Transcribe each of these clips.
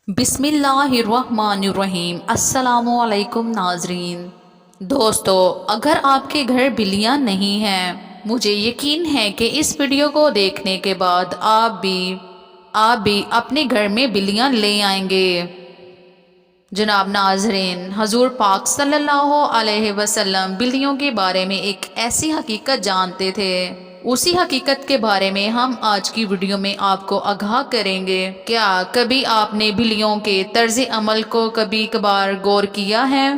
بسم اللہ الرحمن الرحیم۔ السلام علیکم ناظرین۔ دوستو، اگر آپ کے گھر بلیاں نہیں ہیں، مجھے یقین ہے کہ اس ویڈیو کو دیکھنے کے بعد آپ بھی اپنے گھر میں بلیاں لے آئیں گے۔ جناب ناظرین، حضور پاک صلی اللہ علیہ وسلم بلیوں کے بارے میں ایک ایسی حقیقت جانتے تھے، اسی حقیقت کے بارے میں ہم آج کی ویڈیو میں آپ کو آگاہ کریں گے۔ کیا کبھی آپ نے بلیوں کے طرز عمل کو کبھی کبھار غور کیا ہے؟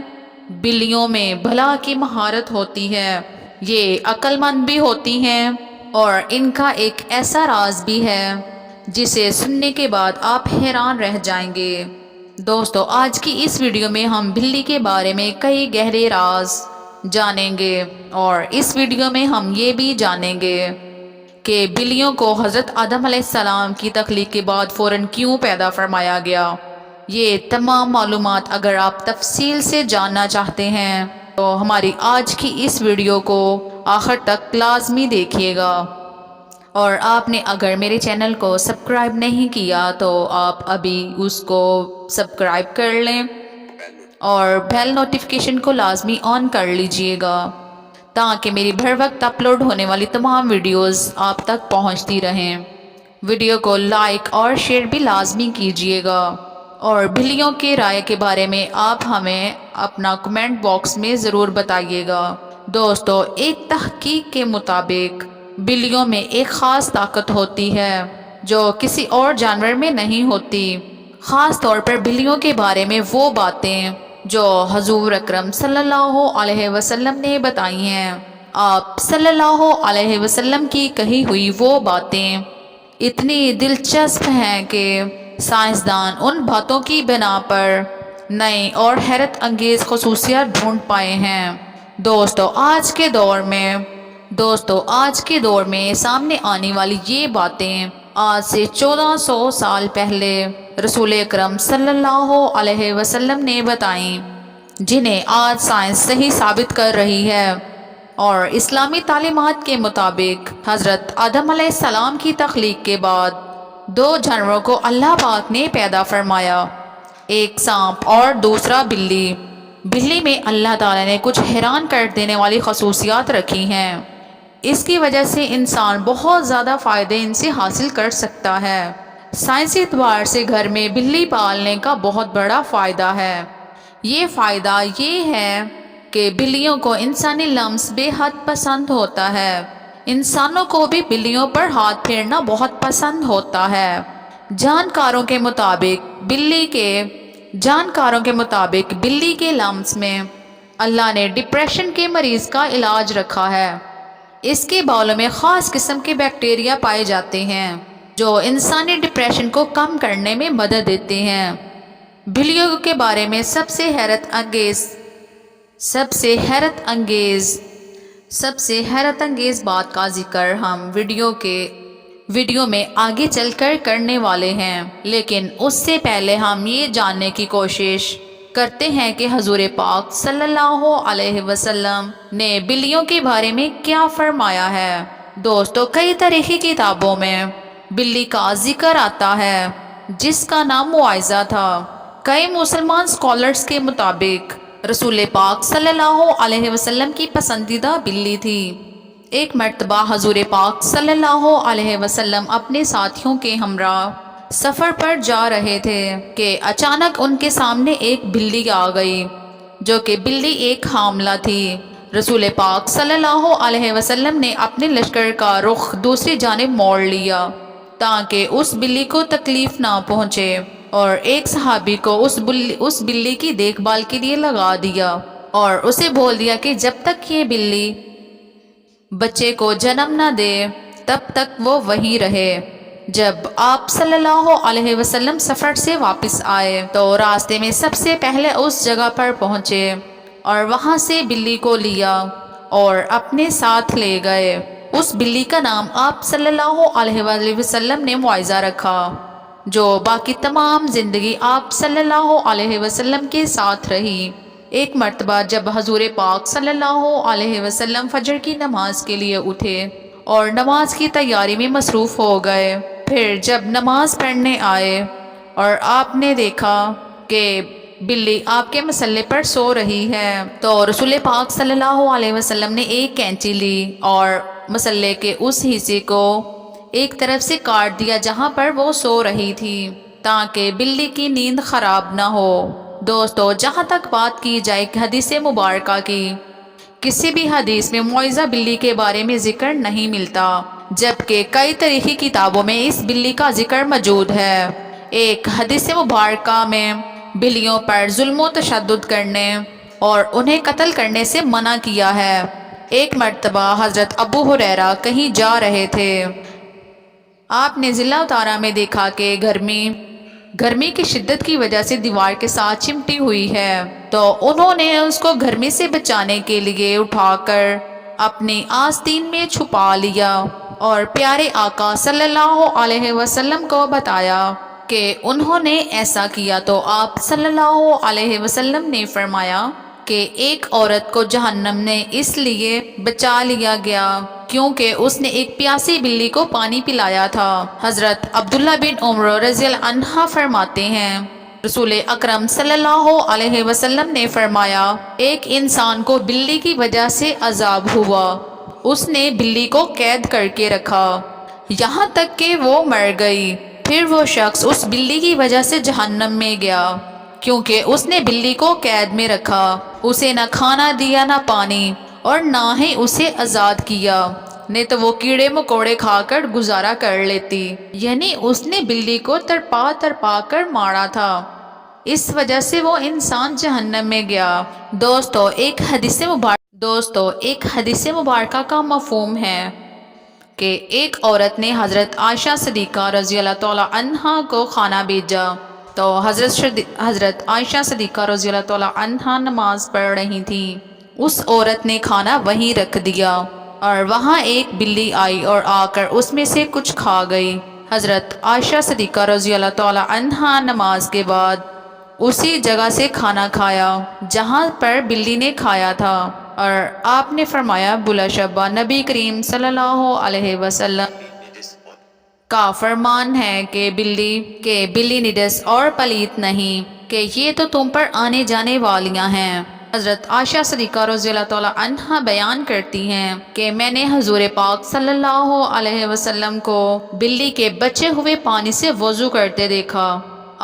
بلیوں میں بھلا کی مہارت ہوتی ہے، یہ عقل مند بھی ہوتی ہیں، اور ان کا ایک ایسا راز بھی ہے جسے سننے کے بعد آپ حیران رہ جائیں گے۔ دوستو، آج کی اس ویڈیو میں ہم بلی کے بارے میں کئی گہرے راز جانیں گے، اور اس ویڈیو میں ہم یہ بھی جانیں گے کہ بلیوں کو حضرت آدم علیہ السلام کی تخلیق کے بعد فوراً کیوں پیدا فرمایا گیا۔ یہ تمام معلومات اگر آپ تفصیل سے جاننا چاہتے ہیں تو ہماری آج کی اس ویڈیو کو آخر تک لازمی دیکھیے گا، اور آپ نے اگر میرے چینل کو سبسکرائب نہیں کیا تو آپ ابھی اس کو سبسکرائب کر لیں اور بیل نوٹیفیکیشن کو لازمی آن کر لیجئے گا تاکہ میری بھر وقت اپلوڈ ہونے والی تمام ویڈیوز آپ تک پہنچتی رہیں۔ ویڈیو کو لائک اور شیئر بھی لازمی کیجئے گا، اور بلیوں کے رائے کے بارے میں آپ ہمیں اپنا کمنٹ باکس میں ضرور بتائیے گا۔ دوستو، ایک تحقیق کے مطابق بلیوں میں ایک خاص طاقت ہوتی ہے جو کسی اور جانور میں نہیں ہوتی، خاص طور پر بلیوں کے بارے میں وہ باتیں جو حضور اکرم صلی اللہ علیہ وسلم نے بتائی ہیں۔ آپ صلی اللہ علیہ وسلم کی کہی ہوئی وہ باتیں اتنی دلچسپ ہیں کہ سائنسدان ان باتوں کی بنا پر نئی اور حیرت انگیز خصوصیات ڈھونڈ پائے ہیں۔ دوستو، آج کے دور میں سامنے آنے والی یہ باتیں آج سے 1400 سال پہلے رسول اکرم صلی اللہ علیہ وسلم نے بتائیں، جنہیں آج سائنس صحیح ثابت کر رہی ہے۔ اور اسلامی تعلیمات کے مطابق حضرت آدم علیہ السلام کی تخلیق کے بعد دو جانوروں کو اللہ پاک نے پیدا فرمایا، ایک سانپ اور دوسرا بلی۔ بلی میں اللہ تعالیٰ نے کچھ حیران کر دینے والی خصوصیات رکھی ہیں، اس کی وجہ سے انسان بہت زیادہ فائدے ان سے حاصل کر سکتا ہے۔ سائنسی اعتبار سے گھر میں بلی پالنے کا بہت بڑا فائدہ ہے۔ یہ فائدہ یہ ہے کہ بلیوں کو انسانی لمس بے حد پسند ہوتا ہے۔ انسانوں کو بھی بلیوں پر ہاتھ پھیرنا بہت پسند ہوتا ہے۔ جانکاروں کے مطابق بلی کے لمس میں اللہ نے ڈپریشن کے مریض کا علاج رکھا ہے۔ اس کے بالوں میں خاص قسم کے بیکٹیریا پائے جاتے ہیں جو انسانی ڈپریشن کو کم کرنے میں مدد دیتے ہیں۔ بلیوں کے بارے میں سب سے حیرت انگیز بات کا ذکر ہم ویڈیو میں آگے چل کر کرنے والے ہیں، لیکن اس سے پہلے ہم یہ جاننے کی کوشش کرتے ہیں کہ حضور پاک صلی اللہ علیہ وسلم نے بلیوں کے بارے میں کیا فرمایا ہے۔ دوستو، کئی تاریخی کتابوں میں بلی کا ذکر آتا ہے جس کا نام معائزہ تھا۔ کئی مسلمان سکالرز کے مطابق رسول پاک صلی اللہ علیہ وسلم کی پسندیدہ بلی تھی۔ ایک مرتبہ حضور پاک صلی اللہ علیہ وسلم اپنے ساتھیوں کے ہمراہ سفر پر جا رہے تھے کہ اچانک ان کے سامنے ایک بلی آ گئی، جو کہ بلی ایک حاملہ تھی۔ رسول پاک صلی اللہ علیہ وسلم نے اپنے لشکر کا رخ دوسری جانب موڑ لیا تاکہ اس بلی کو تکلیف نہ پہنچے، اور ایک صحابی کو اس بلی کی دیکھ بھال کے لیے لگا دیا اور اسے بول دیا کہ جب تک یہ بلی بچے کو جنم نہ دے تب تک وہ وہیں رہے۔ جب آپ صلی اللہ علیہ وسلم سفر سے واپس آئے تو راستے میں سب سے پہلے اس جگہ پر پہنچے اور وہاں سے بلی کو لیا اور اپنے ساتھ لے گئے۔ اس بلی کا نام آپ صلی اللہ علیہ وسلم نے معائزہ رکھا، جو باقی تمام زندگی آپ صلی اللہ علیہ وسلم کے ساتھ رہی۔ ایک مرتبہ جب حضور پاک صلی اللہ علیہ وسلم فجر کی نماز کے لیے اٹھے اور نماز کی تیاری میں مصروف ہو گئے، پھر جب نماز پڑھنے آئے اور آپ نے دیکھا کہ بلی آپ کے مسلے پر سو رہی ہے، تو رسول پاک صلی اللہ علیہ وسلم نے ایک کینچی لی اور مسلے کے اس حصے کو ایک طرف سے کاٹ دیا جہاں پر وہ سو رہی تھی، تاکہ بلی کی نیند خراب نہ ہو۔ دوستو، جہاں تک بات کی جائے حدیث مبارکہ کی، کسی بھی حدیث میں معوضہ بلی کے بارے میں ذکر نہیں ملتا، جبکہ کئی تاریخی کتابوں میں اس بلی کا ذکر موجود ہے۔ ایک حدیث مبارکہ میں بلیوں پر ظلم و تشدد کرنے اور انہیں قتل کرنے سے منع کیا ہے۔ ایک مرتبہ حضرت ابو ہریرہ کہیں جا رہے تھے، آپ نے ضلع اتارا میں دیکھا کہ گرمی کی شدت کی وجہ سے دیوار کے ساتھ چمٹی ہوئی ہے، تو انہوں نے اس کو گرمی سے بچانے کے لیے اٹھا کر اپنی آستین میں چھپا لیا اور پیارے آقا صلی اللہ علیہ وسلم کو بتایا کہ انہوں نے ایسا کیا، تو آپ صلی اللہ علیہ وسلم نے فرمایا کہ ایک عورت کو جہنم نے اس لیے بچا لیا گیا کیونکہ اس نے ایک پیاسی بلی کو پانی پلایا تھا۔ حضرت عبداللہ بن عمر رضی اللہ عنہ فرماتے ہیں، رسول اکرم صلی اللہ علیہ وسلم نے فرمایا، ایک انسان کو بلی کی وجہ سے عذاب ہوا، اس نے بلی کو قید کر کے رکھا یہاں تک کہ وہ مر گئی، پھر وہ شخص اس بلی کی وجہ سے جہنم میں گیا کیونکہ اس نے بلی کو قید میں رکھا، اسے نہ کھانا دیا نہ پانی، اور نہ ہی اسے آزاد کیا، نہیں تو وہ کیڑے مکوڑے کھا کر گزارا کر لیتی، یعنی اس نے بلی کو تڑپا کر مارا تھا، اس وجہ سے وہ انسان جہنم میں گیا۔ دوستو، ایک حدیث مبارکہ کا مفہوم ہے کہ ایک عورت نے حضرت عائشہ صدیقہ رضی اللہ تعالیٰ عنہا کو کھانا بھیجا، تو حضرت عائشہ صدیقہ رضی اللہ تعالیٰ عنہا نماز پڑھ رہی تھی، اس عورت نے کھانا وہیں رکھ دیا اور وہاں ایک بلی آئی اور آ کر اس میں سے کچھ کھا گئی۔ حضرت عائشہ صدیقہ رضی اللہ تعالیٰ عنہا نماز کے بعد اسی جگہ سے کھانا کھایا جہاں پر بلی نے کھایا تھا، اور آپ نے فرمایا، بلا شبہ نبی کریم صلی اللہ علیہ وسلم کا فرمان ہے کہ بلی نجس اور پلیت نہیں، کہ یہ تو تم پر آنے جانے والیاں ہیں۔ حضرت عائشہ صدیقہ رضی اللہ تعالیٰ عنہا بیان کرتی ہیں کہ میں نے حضور پاک صلی اللہ علیہ وسلم کو بلی کے بچے ہوئے پانی سے وضو کرتے دیکھا۔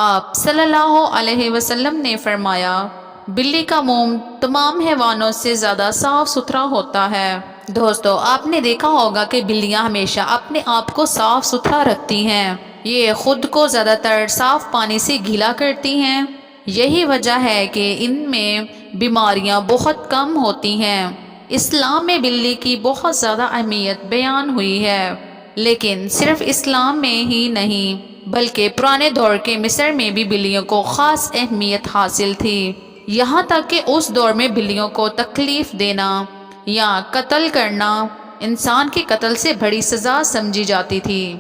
آپ صلی اللہ علیہ وسلم نے فرمایا، بلی کا منہ تمام حیوانوں سے زیادہ صاف ستھرا ہوتا ہے۔ دوستو، آپ نے دیکھا ہوگا کہ بلیاں ہمیشہ اپنے آپ کو صاف ستھرا رکھتی ہیں، یہ خود کو زیادہ تر صاف پانی سے گیلا کرتی ہیں، یہی وجہ ہے کہ ان میں بیماریاں بہت کم ہوتی ہیں۔ اسلام میں بلی کی بہت زیادہ اہمیت بیان ہوئی ہے، لیکن صرف اسلام میں ہی نہیں بلکہ پرانے دور کے مصر میں بھی بلیوں کو خاص اہمیت حاصل تھی، یہاں تک کہ اس دور میں بلیوں کو تکلیف دینا یا قتل کرنا انسان کے قتل سے بڑی سزا سمجھی جاتی تھی۔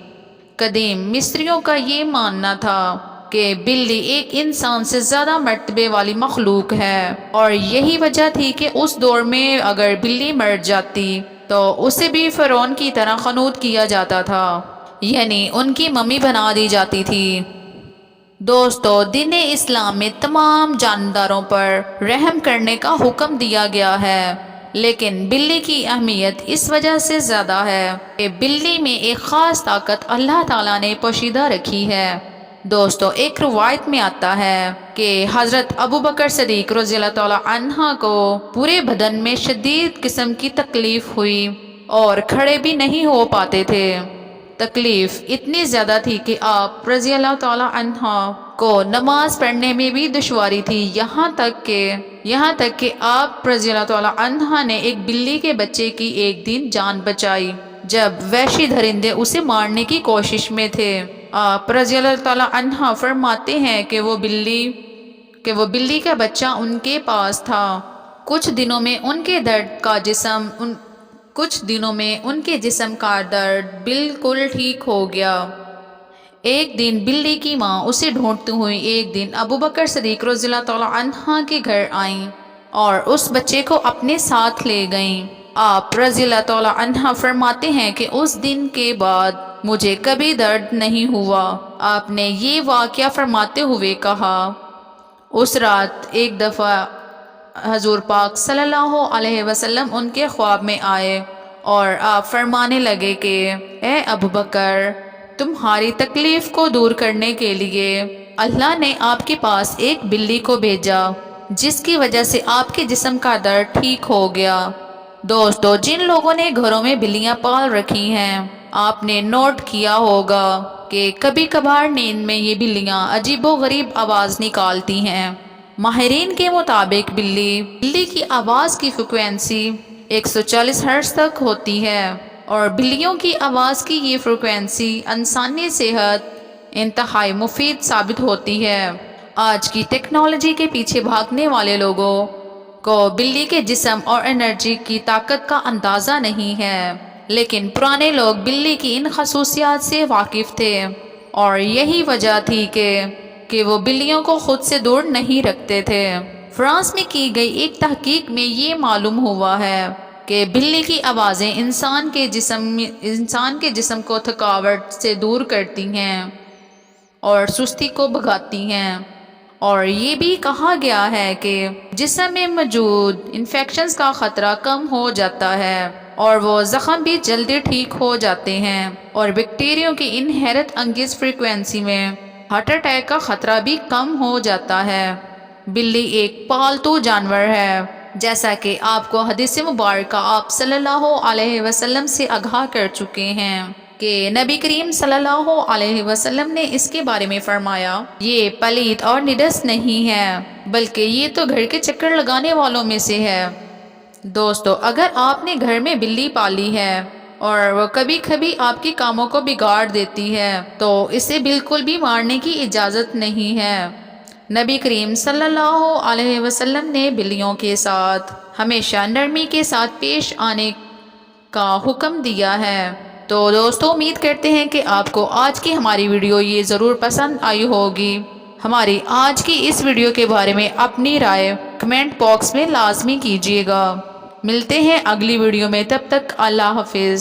قدیم مصریوں کا یہ ماننا تھا کہ بلی ایک انسان سے زیادہ مرتبے والی مخلوق ہے، اور یہی وجہ تھی کہ اس دور میں اگر بلی مر جاتی تو اسے بھی فرعون کی طرح خنود کیا جاتا تھا، یعنی ان کی ممی بنا دی جاتی تھی۔ دوستو، دین اسلام میں تمام جانداروں پر رحم کرنے کا حکم دیا گیا ہے، لیکن بلی کی اہمیت اس وجہ سے زیادہ ہے کہ بلی میں ایک خاص طاقت اللہ تعالیٰ نے پوشیدہ رکھی ہے۔ دوستو، ایک روایت میں آتا ہے کہ حضرت ابو بکر صدیق رضی اللہ تعالیٰ عنہ کو پورے بدن میں شدید قسم کی تکلیف ہوئی اور کھڑے بھی نہیں ہو پاتے تھے۔ تکلیف اتنی زیادہ تھی کہ آپ رضی اللہ تعالیٰ عنہ کو نماز پڑھنے میں بھی دشواری تھی، یہاں تک کہ آپ رضی اللہ تعالیٰ عنہ نے ایک بلی کے بچے کی ایک دن جان بچائی جب وحشی درندے اسے مارنے کی کوشش میں تھے۔ آپ رضی اللہ تعالیٰ عنہ فرماتے ہیں کہ وہ بلی کا بچہ ان کے پاس تھا، کچھ دنوں میں ان کے جسم کا درد بالکل ٹھیک ہو گیا۔ ایک دن بلی کی ماں اسے ڈھونڈتی ہوئی ایک دن ابو بکر صدیق رضی اللہ تعالیٰ عنہ کے گھر آئیں اور اس بچے کو اپنے ساتھ لے گئیں۔ آپ رضی اللہ تعالیٰ عنہ فرماتے ہیں کہ اس دن کے بعد مجھے کبھی درد نہیں ہوا۔ آپ نے یہ واقعہ فرماتے ہوئے کہا، اس رات ایک دفعہ حضور پاک صلی اللہ علیہ وسلم ان کے خواب میں آئے اور آپ فرمانے لگے کہ اے ابو بکر، تمہاری تکلیف کو دور کرنے کے لیے اللہ نے آپ کے پاس ایک بلی کو بھیجا، جس کی وجہ سے آپ کے جسم کا درد ٹھیک ہو گیا۔ دوستو، جن لوگوں نے گھروں میں بلیاں پال رکھی ہیں، آپ نے نوٹ کیا ہوگا کہ کبھی کبھار نیند میں یہ بلیاں عجیب و غریب آواز نکالتی ہیں۔ ماہرین کے مطابق بلی کی آواز کی فریکوینسی 140 ہرٹز تک ہوتی ہے، اور بلیوں کی آواز کی یہ فریکوینسی انسانی صحت انتہائی مفید ثابت ہوتی ہے۔ آج کی ٹیکنالوجی کے پیچھے بھاگنے والے لوگوں کو بلی کے جسم اور انرجی کی طاقت کا اندازہ نہیں ہے، لیکن پرانے لوگ بلی کی ان خصوصیات سے واقف تھے، اور یہی وجہ تھی کہ وہ بلیوں کو خود سے دور نہیں رکھتے تھے۔ فرانس میں کی گئی ایک تحقیق میں یہ معلوم ہوا ہے کہ بلی کی آوازیں انسان کے جسم کو تھکاوٹ سے دور کرتی ہیں اور سستی کو بھگاتی ہیں، اور یہ بھی کہا گیا ہے کہ جسم میں موجود انفیکشنز کا خطرہ کم ہو جاتا ہے، اور وہ زخم بھی جلدی ٹھیک ہو جاتے ہیں، اور بیکٹیریوں کی ان حیرت انگیز فریکوینسی میں ہارٹ اٹیک کا خطرہ بھی کم ہو جاتا ہے۔ بلی ایک پالتو جانور ہے، جیسا کہ آپ کو حدیث مبارکہ آپ صلی اللہ علیہ وسلم سے آگاہ کر چکے ہیں کہ نبی کریم صلی اللہ علیہ وسلم نے اس کے بارے میں فرمایا، یہ پلیت اور نجس نہیں ہے، بلکہ یہ تو گھر کے چکر لگانے والوں میں سے ہے۔ دوستو، اگر آپ نے گھر میں بلی پالی ہے اور وہ کبھی کبھی آپ کے کاموں کو بگاڑ دیتی ہے، تو اسے بالکل بھی مارنے کی اجازت نہیں ہے۔ نبی کریم صلی اللہ علیہ وسلم نے بلیوں کے ساتھ ہمیشہ نرمی کے ساتھ پیش آنے کا حکم دیا ہے۔ تو دوستو، امید کرتے ہیں کہ آپ کو آج کی ہماری ویڈیو یہ ضرور پسند آئی ہوگی۔ ہماری آج کی اس ویڈیو کے بارے میں اپنی رائے کمنٹ باکس میں لازمی کیجیے گا۔ ملتے ہیں اگلی ویڈیو میں، تب تک اللہ حافظ۔